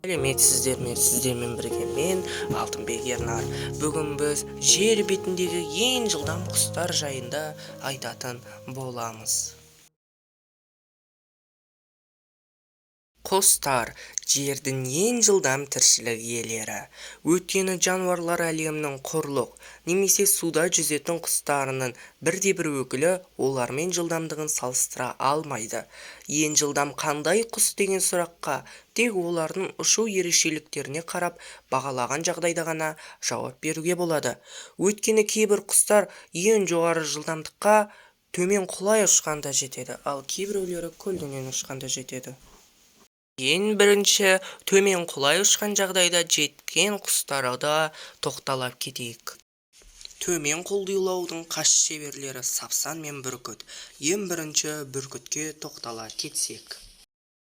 Сіздермен бірге мен Алтынбек Ернар. Бүгін біз жер бетіндегі ең жылдам құстар жайында айтатын боламыз. Құстар жердің ең жылдам тіршілік иелері. Өйткені жануарлар әлемінің құрлық немесе суда жүзетін құстарының бірде-бір өкілі олармен жылдамдығын салыстыра алмайды. Ең жылдам қандай құс деген сұраққа тек олардың ұшу ерекшеліктеріне қарап бағалаған жағдайда ғана жауап беруге болады. Өйткені кейбір құстар ең жоғары жылдамдыққа төмен құлай ұшқанда жетеді, ал кейбіреулері көлденең ұшқанда жетеді. Ең бірінші төмен құлай ұшқан жағдайда жеткен құстарға тоқталып кетейік. Төмен құлдилаудың қаш шеберлері сапсан мен бүркіт. Ең бірінші бүркітке тоқтала кетсек.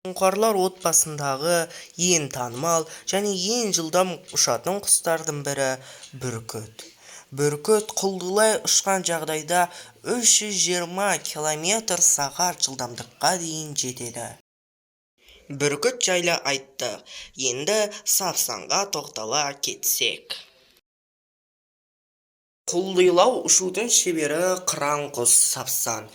Сұңқарлар отбасындағы ең танымал және ең жылдам ұшатын құстардың бірі бүркіт. Бүркіт құлдилай ұшқан жағдайда 320 км/сағат жылдамдыққа дейін жетеді. Бүркіт жайлы айттық, енді сапсанға тоқтала кетсек. Құлдилау ұшудың шебері қыран құс сапсан.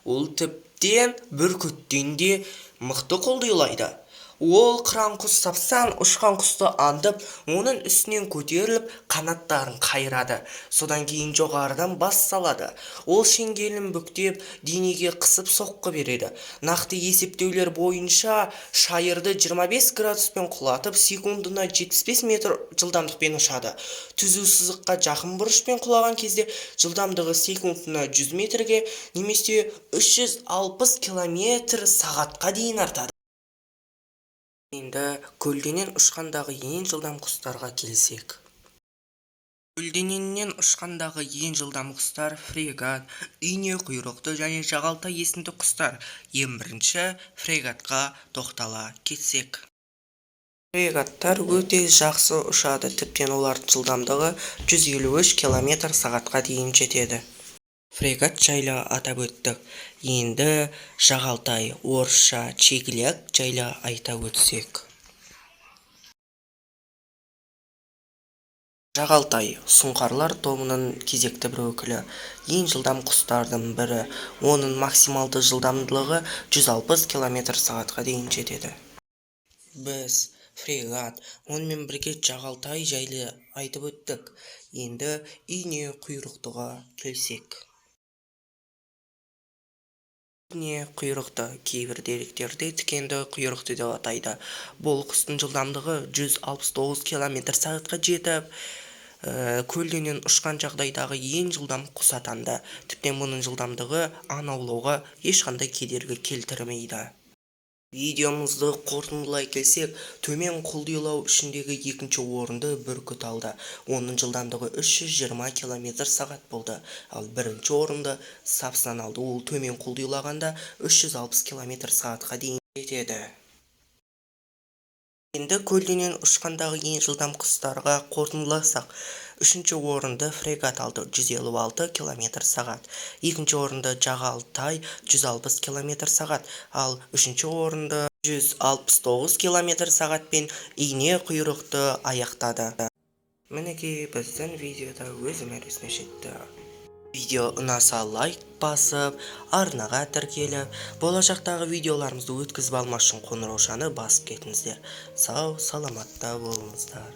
Ол тіптен бүркіттен де мықты құлдилайды. Ол қыран құс сапсан ұшқан құсты аңдып, оның үстінен көтеріліп, қанаттарын қайрады. Содан кейін жоғарыдан бас салады. Ол шеңгелін бүктеп, денеге қысып соққы береді. Нақты есептеулер бойынша шайырды 25 градуспен құлатып, секундына 75 метр жылдамдықпен ұшады. Түзу сызыққа жақын бұрышпен құлаған кезде жылдамдығы секундына 100 метрге немесе 360 км/сағатқа дейін артады. Енді көлденең ұшқандағы ең жылдам құстарға келсек. Көлденеңнен ұшқандағы ең жылдам құстар фрегат, ине құйрықты және жағалтай есімді құстар. Ең бірінші фрегатқа тоқтала кетсек. Фрегаттар өте жақсы ұшады, тіптен олардың жылдамдығы 153 км/сағатқа дейін жетеді. Фрегат жайлы атап өттік. Енді жағалтай, орысша чегіляк жайлы айта өтсек. Жағалтай сұңқарлар тобының кезекті бір өкілі. Ең жылдам құстардың бірі. Оның максималды жылдамдылығы 160 км/сағатқа дейін жетеді. Біз фрегат, онымен бірге жағалтай жайлы айтып өттік. Енді ине құйрықтыға келсек. Ине құйрықты, кейбір деректерде тікенді құйрықты деп атайды. Бұл құстың жылдамдығы 169 км/сағатқа жетіп, көлденең ұшқан жағдайдағы ең жылдам құс атанды. Тіптен бұның жылдамдығы аң аулауға ешқандай кедергі келтірмейді. Видеомызды қорытындылай келсек, төмен құлдилау ішіндегі екінші орынды бүркіт алды. Оның жылдамдығы 320 км/сағат болды. Ал бірінші орынды сапсан алды. Ол төмен құлдилағанда 360 км/сағатқа дейін жетеді. Енді көлденең ұшқандағы ең жылдам құстарға қорытындыласақ, үшінші орынды фрегат алды 156 км/сағат. Екінші орынды жағалтай 160 км/сағат, ал үшінші орынды 169 км/сағатпен ине құйрықты аяқтады. Мінекей біздің видеода өз мәресіне жетті. Видео ұнаса лайк басып, арнаға тіркеліп, болашақтағы видеоларымызды өткізіп алмас үшін қоңыраушаны басып кетіңіздер. Сау, саламатта болыңыздар.